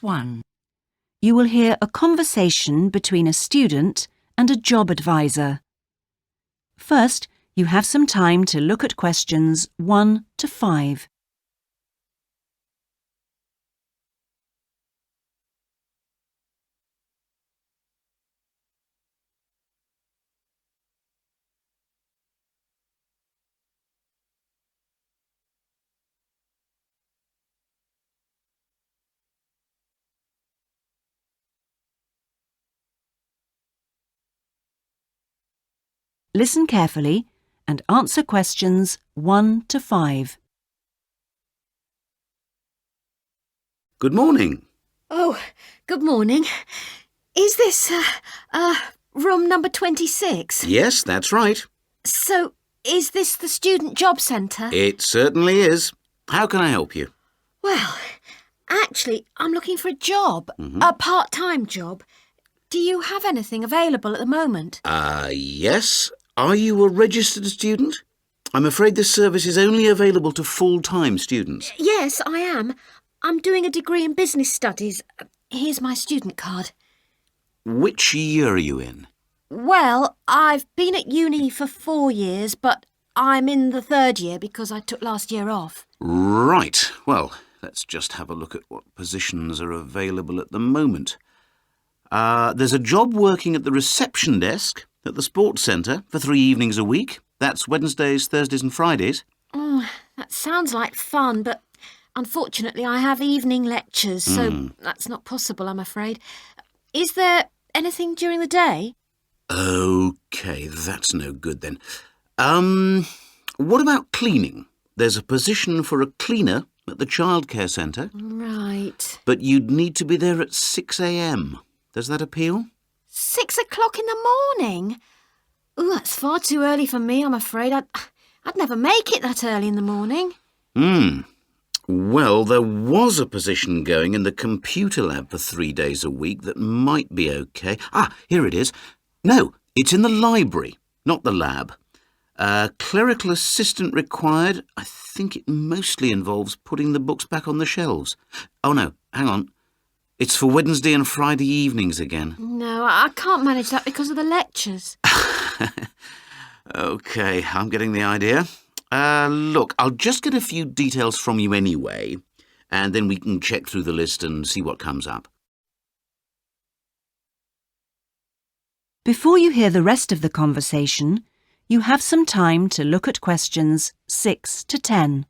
Part 1. You will hear a conversation between a student and a job advisor. First, you have some time to look at questions 1 to 5. Listen carefully and answer questions 1 to 5. Good morning. Oh, good morning. Is this, room number 26? Yes, that's right. So, is this the Student Job Centre? It certainly is. How can I help you? Well, actually, I'm looking for a job, a part-time job. Do you have anything available at the moment? Yes. Are you a registered student? I'm afraid this service is only available to full-time students. Yes, I am. I'm doing a degree in business studies. Here's my student card. Which year are you in? Well, I've been at uni for 4 years, but I'm in the 3rd year because I took last year off. Right. Well, let's just have a look at what positions are available at the moment. There's a job working at the reception desk at the sports centre for 3 evenings a week. That's Wednesdays, Thursdays and Fridays. Oh, that sounds like fun, but unfortunately I have evening lectures, so that's not possible, I'm afraid. Is there anything during the day? OK, that's no good then. What about cleaning? There's a position for a cleaner at the childcare centre. Right. But you'd need to be there at 6 a.m. Does that appeal? 6 o'clock in the morning? Oh, that's far too early for me, I'm afraid. I'd never make it that early in the morning. Well, there was a position going in the computer lab for 3 days a week that might be OK. Here it is. No, it's in the library, not the lab. Clerical assistant required. I think it mostly involves putting the books back on the shelves. Oh, no, hang on. It's for Wednesday and Friday evenings again. No, I can't manage that because of the lectures. OK, I'm getting the idea. Look, I'll just get a few details from you anyway, and then we can check through the list and see what comes up. Before you hear the rest of the conversation, you have some time to look at questions 6 to 10.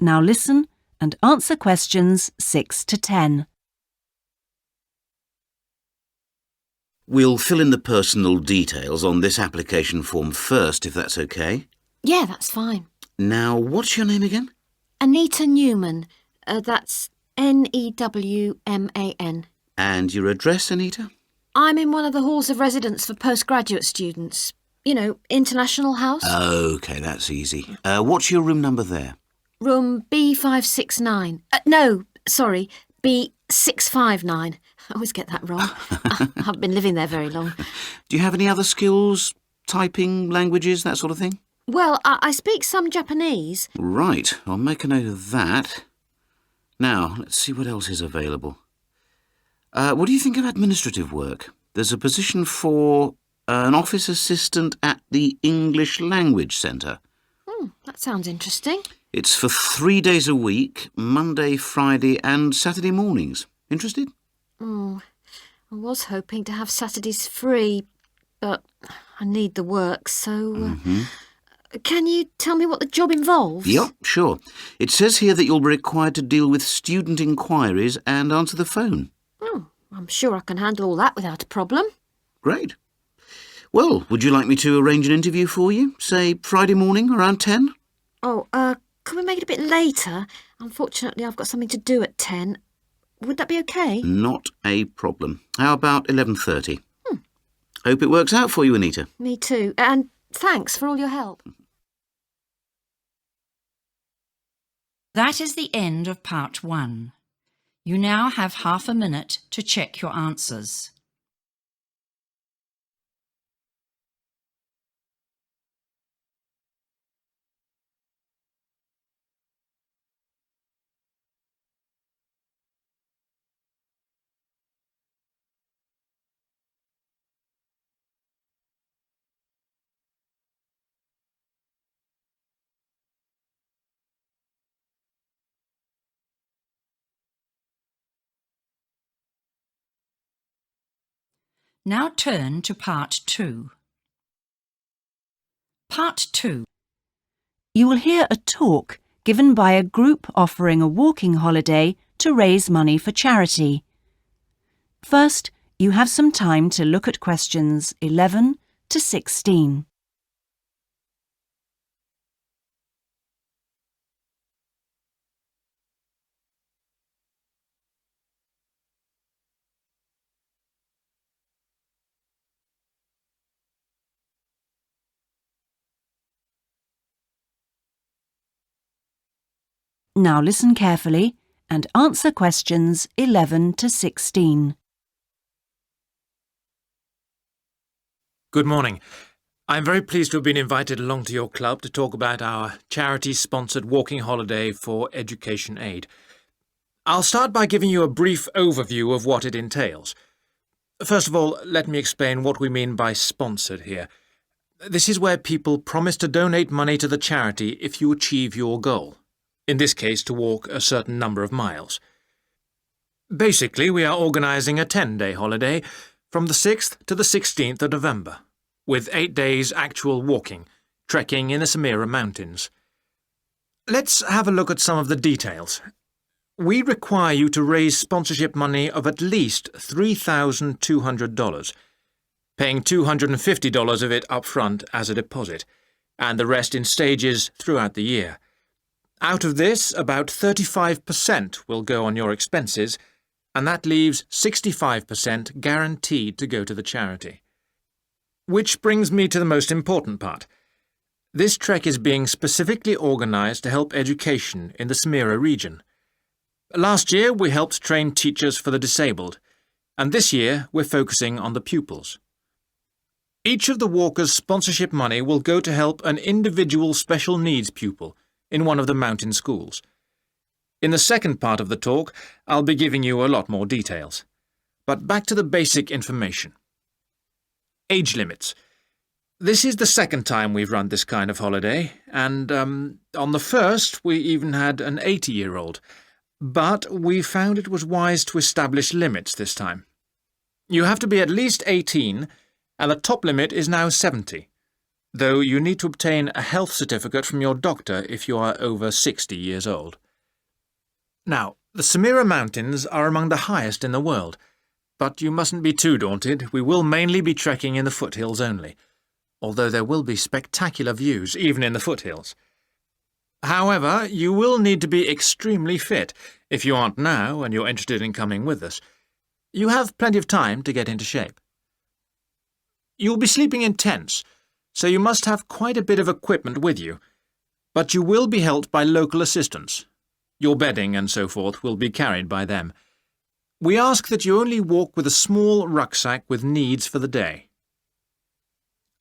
Now listen and answer questions 6 to 10. We'll fill in the personal details on this application form first, if that's OK. Yeah, that's fine. Now, what's your name again? Anita Newman. That's Newman. And your address, Anita? I'm in one of the halls of residence for postgraduate students. You know, International House. OK, that's easy. What's your room number there? Room B569. No, sorry, B659. I always get that wrong. I haven't been living there very long. Do you have any other skills? Typing, languages, that sort of thing? Well, I speak some Japanese. Right, I'll make a note of that. Now, let's see what else is available. What do you think of administrative work? There's a position for an office assistant at the English Language Centre. That sounds interesting. It's for 3 days a week, Monday, Friday and Saturday mornings. Interested? I was hoping to have Saturdays free, but I need the work, so... Can you tell me what the job involves? Yep, sure. It says here that you'll be required to deal with student inquiries and answer the phone. I'm sure I can handle all that without a problem. Great. Well, would you like me to arrange an interview for you? Say Friday morning around 10? Can we make it a bit later? Unfortunately, I've got something to do at 10. Would that be okay? Not a problem. How about 11:30? Hope it works out for you, Anita. Me too. And thanks for all your help. That is the end of part 1. You now have half a minute to check your answers. Now turn to part 2. Part 2. You will hear a talk given by a group offering a walking holiday to raise money for charity. First, you have some time to look at questions 11 to 16. Now listen carefully and answer questions 11 to 16. Good morning. I'm very pleased to have been invited along to your club to talk about our charity-sponsored walking holiday for education aid. I'll start by giving you a brief overview of what it entails. First of all, let me explain what we mean by sponsored here. This is where people promise to donate money to the charity if you achieve your goal, in this case to walk a certain number of miles. Basically, we are organising a 10-day holiday from the 6th to the 16th of November, with 8 days actual walking, trekking in the Samira Mountains. Let's have a look at some of the details. We require you to raise sponsorship money of at least $3,200, paying $250 of it up front as a deposit, and the rest in stages throughout the year. Out of this, about 35% will go on your expenses, and that leaves 65% guaranteed to go to the charity. Which brings me to the most important part. This trek is being specifically organised to help education in the Samira region. Last year we helped train teachers for the disabled, and this year we're focusing on the pupils. Each of the walkers' sponsorship money will go to help an individual special needs pupil in one of the mountain schools. In the second part of the talk, I'll be giving you a lot more details. But back to the basic information. Age limits. This is the second time we've run this kind of holiday, and on the first we even had an 80-year-old. But we found it was wise to establish limits this time. You have to be at least 18, and the top limit is now 70, though you need to obtain a health certificate from your doctor if you are over 60 years old. Now, the Samira Mountains are among the highest in the world, but you mustn't be too daunted. We will mainly be trekking in the foothills only, although there will be spectacular views even in the foothills. However, you will need to be extremely fit if you aren't now and you're interested in coming with us. You have plenty of time to get into shape. You'll be sleeping in tents, so you must have quite a bit of equipment with you, but you will be helped by local assistants. Your bedding and so forth will be carried by them. We ask that you only walk with a small rucksack with needs for the day.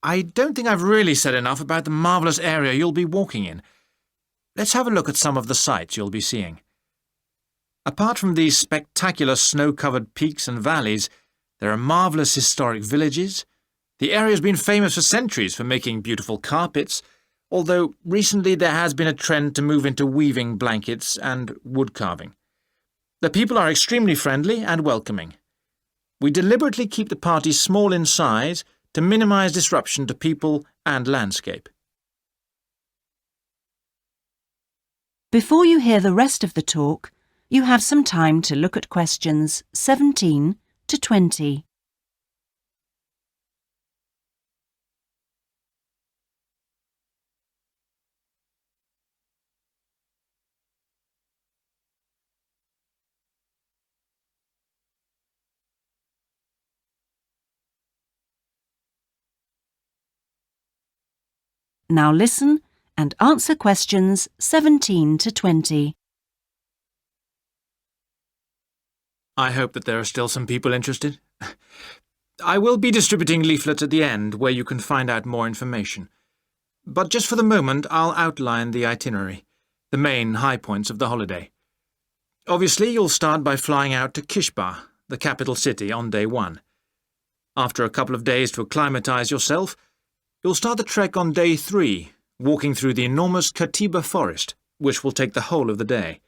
I don't think I've really said enough about the marvellous area you'll be walking in. Let's have a look at some of the sights you'll be seeing. Apart from these spectacular snow-covered peaks and valleys, there are marvellous historic villages. The area has been famous for centuries for making beautiful carpets, although recently there has been a trend to move into weaving blankets and wood carving. The people are extremely friendly and welcoming. We deliberately keep the party small in size to minimise disruption to people and landscape. Before you hear the rest of the talk, you have some time to look at questions 17 to 20. Now listen and answer questions 17 to 20. I hope that there are still some people interested. I will be distributing leaflets at the end where you can find out more information. But just for the moment, I'll outline the itinerary, the main high points of the holiday. Obviously, you'll start by flying out to Kishba, the capital city, on day 1. After a couple of days to acclimatise yourself, you'll start the trek on day 3, walking through the enormous Katiba forest, which will take the whole of the day.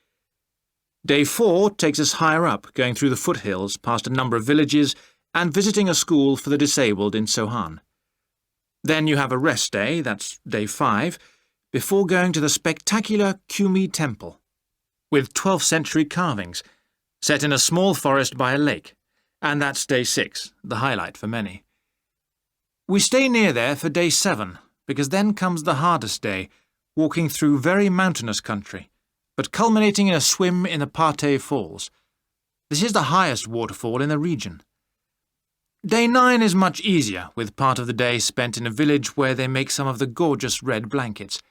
Day 4 takes us higher up, going through the foothills, past a number of villages, and visiting a school for the disabled in Sohan. Then you have a rest day, that's day 5, before going to the spectacular Kumi Temple, with 12th century carvings, set in a small forest by a lake, and that's day 6, the highlight for many. We stay near there for day 7, because then comes the hardest day, walking through very mountainous country, but culminating in a swim in the Pate Falls. This is the highest waterfall in the region. Day 9 is much easier, with part of the day spent in a village where they make some of the gorgeous red blankets.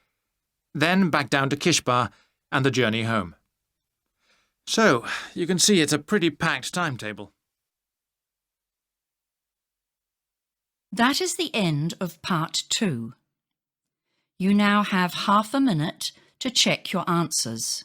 Then back down to Kishba and the journey home. So, you can see it's a pretty packed timetable. That is the end of part 2. You now have half a minute to check your answers.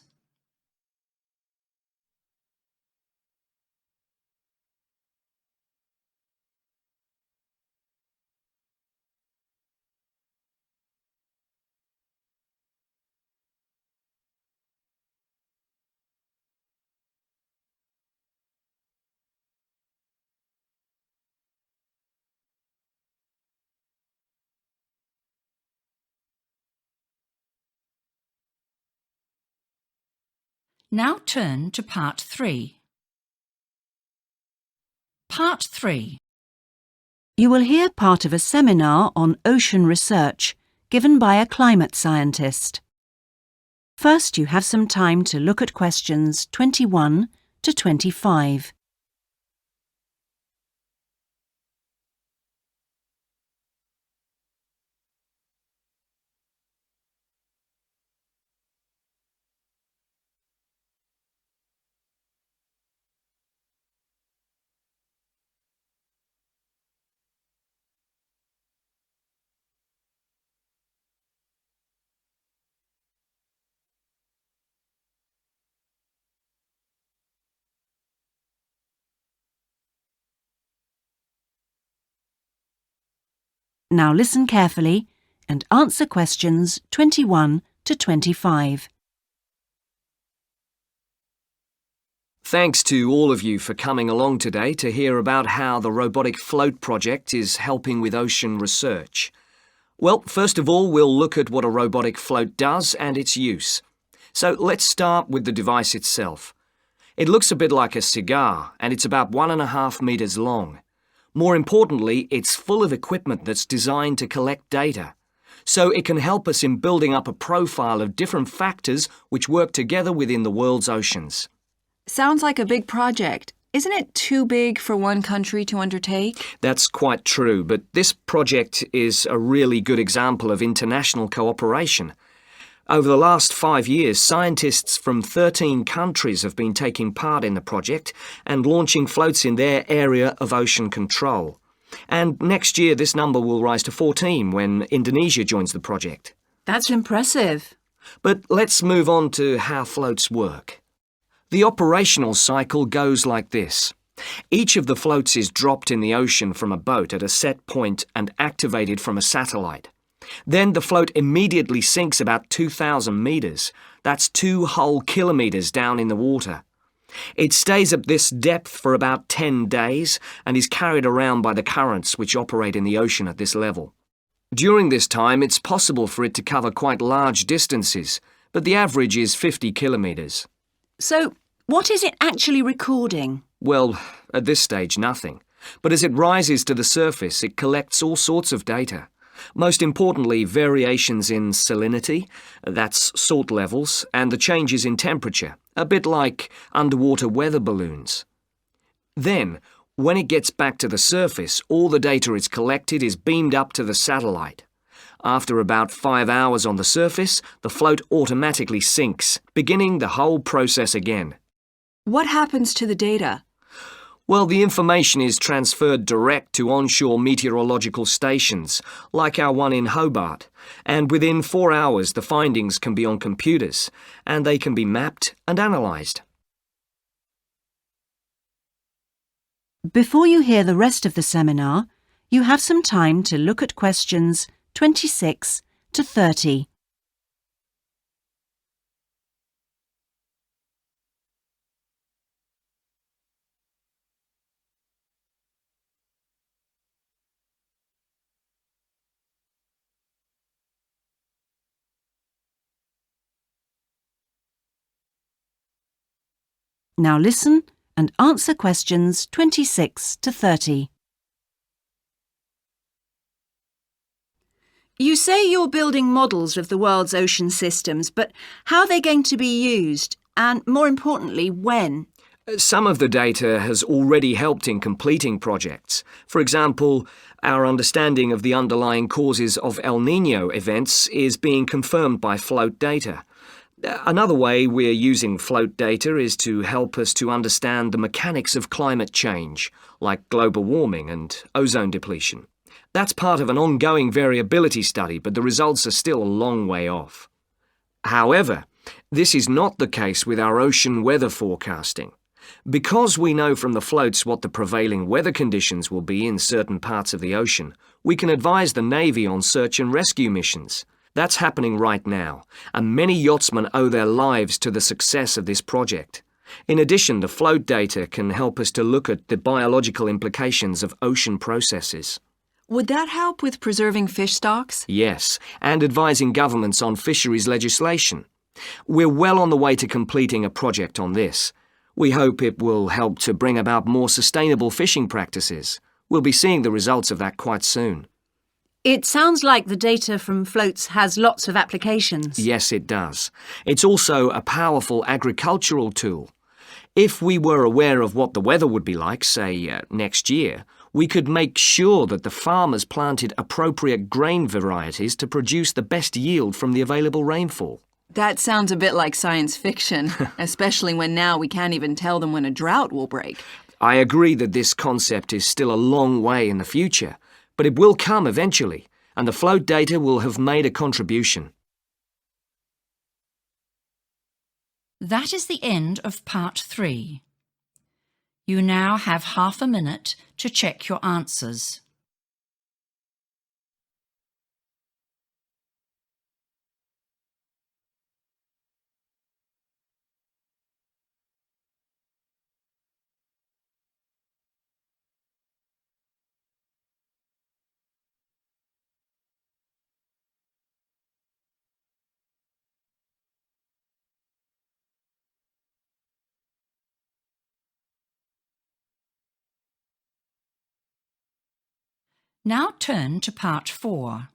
Now turn to part 3. Part 3. You will hear part of a seminar on ocean research given by a climate scientist. First, you have some time to look at questions 21 to 25. Now listen carefully and answer questions 21 to 25. Thanks to all of you for coming along today to hear about how the Robotic Float project is helping with ocean research. Well, first of all, we'll look at what a robotic float does and its use. So let's start with the device itself. It looks a bit like a cigar, and it's about 1.5 meters long. More importantly, it's full of equipment that's designed to collect data. So it can help us in building up a profile of different factors which work together within the world's oceans. Sounds like a big project. Isn't it too big for one country to undertake? That's quite true, but this project is a really good example of international cooperation. Over the last 5 years, scientists from 13 countries have been taking part in the project and launching floats in their area of ocean control. And next year, this number will rise to 14 when Indonesia joins the project. That's impressive. But let's move on to how floats work. The operational cycle goes like this. Each of the floats is dropped in the ocean from a boat at a set point and activated from a satellite. Then the float immediately sinks about 2,000 meters. That's 2 whole kilometers down in the water. It stays at this depth for about 10 days and is carried around by the currents which operate in the ocean at this level. During this time, it's possible for it to cover quite large distances, but the average is 50 kilometers. So, what is it actually recording? Well, at this stage, nothing. But as it rises to the surface, it collects all sorts of data. Most importantly, variations in salinity, that's salt levels, and the changes in temperature, a bit like underwater weather balloons. Then, when it gets back to the surface, all the data it's collected is beamed up to the satellite. After about 5 hours on the surface, the float automatically sinks, beginning the whole process again. What happens to the data? Well, the information is transferred direct to onshore meteorological stations, like our one in Hobart, and within 4 hours the findings can be on computers, and they can be mapped and analysed. Before you hear the rest of the seminar, you have some time to look at questions 26 to 30. Now listen and answer questions 26 to 30. You say you're building models of the world's ocean systems, but how are they going to be used? And more importantly, when? Some of the data has already helped in completing projects. For example, our understanding of the underlying causes of El Niño events is being confirmed by float data. Another way we're using float data is to help us to understand the mechanics of climate change, like global warming and ozone depletion. That's part of an ongoing variability study, but the results are still a long way off. However, this is not the case with our ocean weather forecasting. Because we know from the floats what the prevailing weather conditions will be in certain parts of the ocean, we can advise the Navy on search and rescue missions. That's happening right now, and many yachtsmen owe their lives to the success of this project. In addition, the float data can help us to look at the biological implications of ocean processes. Would that help with preserving fish stocks? Yes, and advising governments on fisheries legislation. We're well on the way to completing a project on this. We hope it will help to bring about more sustainable fishing practices. We'll be seeing the results of that quite soon. It sounds like the data from floats has lots of applications. Yes, it does. It's also a powerful agricultural tool. If we were aware of what the weather would be like, say, next year, we could make sure that the farmers planted appropriate grain varieties to produce the best yield from the available rainfall. That sounds a bit like science fiction, especially when now we can't even tell them when a drought will break. I agree that this concept is still a long way in the future, but it will come eventually, and the float data will have made a contribution. That is the end of part 3. You now have half a minute to check your answers. Now turn to part 4.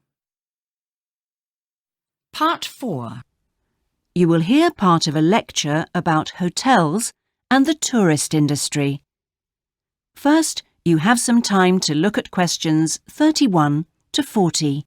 Part 4. You will hear part of a lecture about hotels and the tourist industry. First, you have some time to look at questions 31 to 40.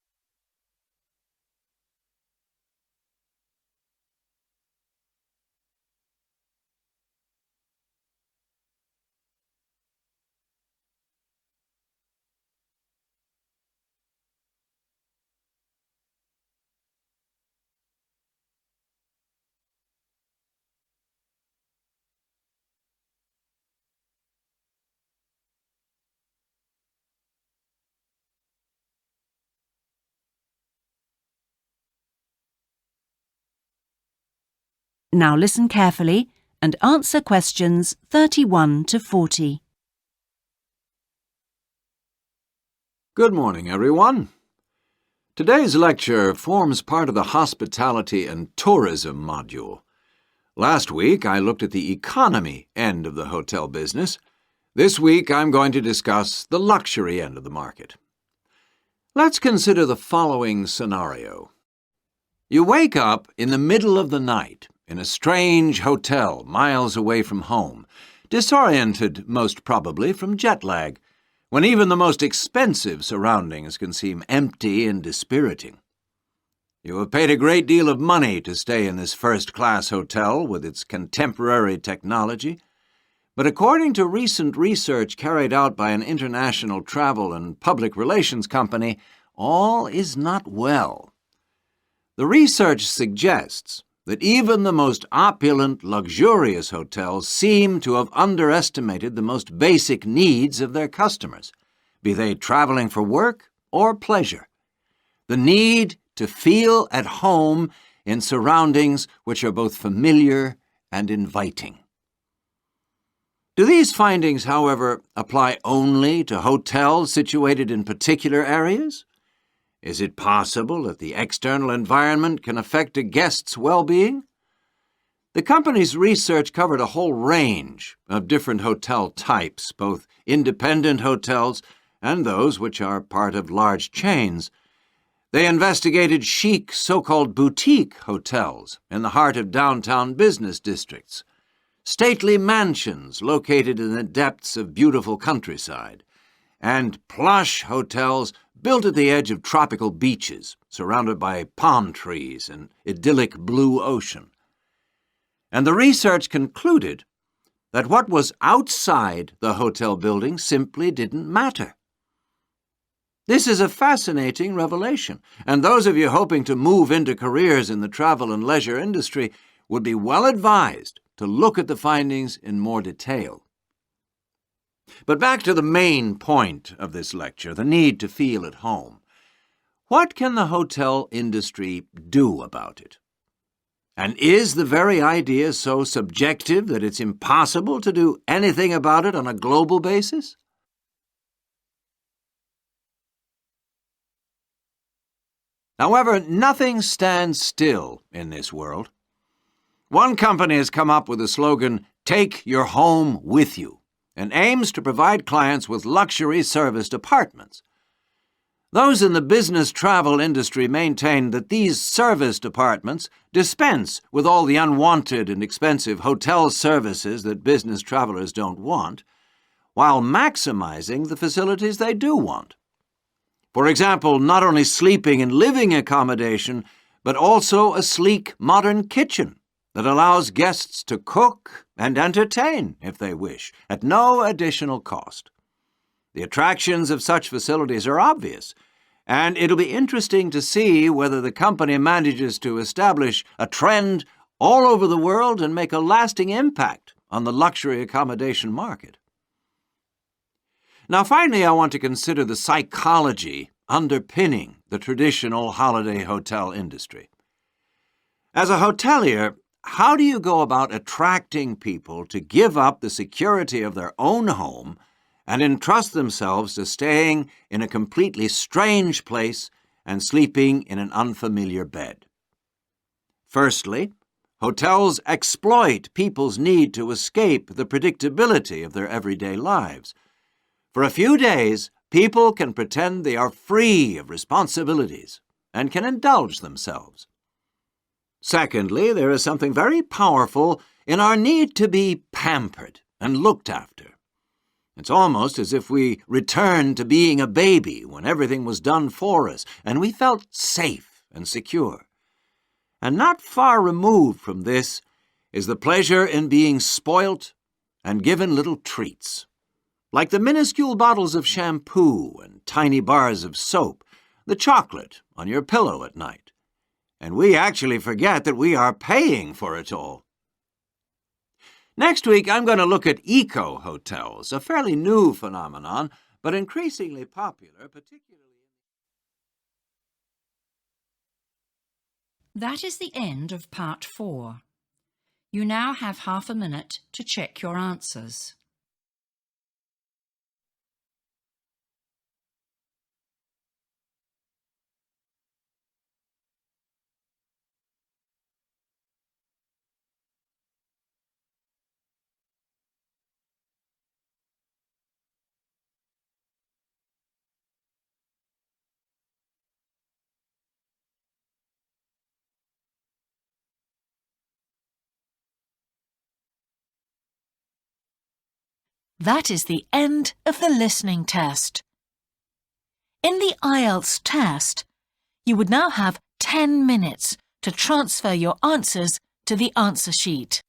Now listen carefully and answer questions 31 to 40. Good morning, everyone. Today's lecture forms part of the Hospitality and Tourism module. Last week, I looked at the economy end of the hotel business. This week, I'm going to discuss the luxury end of the market. Let's consider the following scenario. You wake up in the middle of the night in a strange hotel miles away from home, disoriented most probably from jet lag, when even the most expensive surroundings can seem empty and dispiriting. You have paid a great deal of money to stay in this first-class hotel with its contemporary technology, but according to recent research carried out by an international travel and public relations company, all is not well. The research suggests that even the most opulent, luxurious hotels seem to have underestimated the most basic needs of their customers, be they traveling for work or pleasure. The need to feel at home in surroundings which are both familiar and inviting. Do these findings, however, apply only to hotels situated in particular areas? Is it possible that the external environment can affect a guest's well-being? The company's research covered a whole range of different hotel types, both independent hotels and those which are part of large chains. They investigated chic so-called boutique hotels in the heart of downtown business districts, stately mansions located in the depths of beautiful countryside, and plush hotels built at the edge of tropical beaches, surrounded by palm trees and idyllic blue ocean. And the research concluded that what was outside the hotel building simply didn't matter. This is a fascinating revelation, and those of you hoping to move into careers in the travel and leisure industry would be well advised to look at the findings in more detail. But back to the main point of this lecture, the need to feel at home. What can the hotel industry do about it? And is the very idea so subjective that it's impossible to do anything about it on a global basis? However, nothing stands still in this world. One company has come up with the slogan, "Take your home with you," and aims to provide clients with luxury serviced apartments. Those in the business travel industry maintain that these serviced apartments dispense with all the unwanted and expensive hotel services that business travelers don't want, while maximizing the facilities they do want. For example, not only sleeping and living accommodation, but also a sleek modern kitchen that allows guests to cook and entertain, if they wish, at no additional cost. The attractions of such facilities are obvious, and it'll be interesting to see whether the company manages to establish a trend all over the world and make a lasting impact on the luxury accommodation market. Now, finally, I want to consider the psychology underpinning the traditional holiday hotel industry. As a hotelier, how do you go about attracting people to give up the security of their own home and entrust themselves to staying in a completely strange place and sleeping in an unfamiliar bed? Firstly, hotels exploit people's need to escape the predictability of their everyday lives. For a few days, people can pretend they are free of responsibilities and can indulge themselves. Secondly, there is something very powerful in our need to be pampered and looked after. It's almost as if we returned to being a baby when everything was done for us and we felt safe and secure. And not far removed from this is the pleasure in being spoilt and given little treats, like the minuscule bottles of shampoo and tiny bars of soap, the chocolate on your pillow at night. And we actually forget that we are paying for it all. Next week, I'm going to look at eco-hotels, a fairly new phenomenon, but increasingly popular, particularly... That is the end of part 4. You now have half a minute to check your answers. That is the end of the listening test. In the IELTS test, you would now have 10 minutes to transfer your answers to the answer sheet.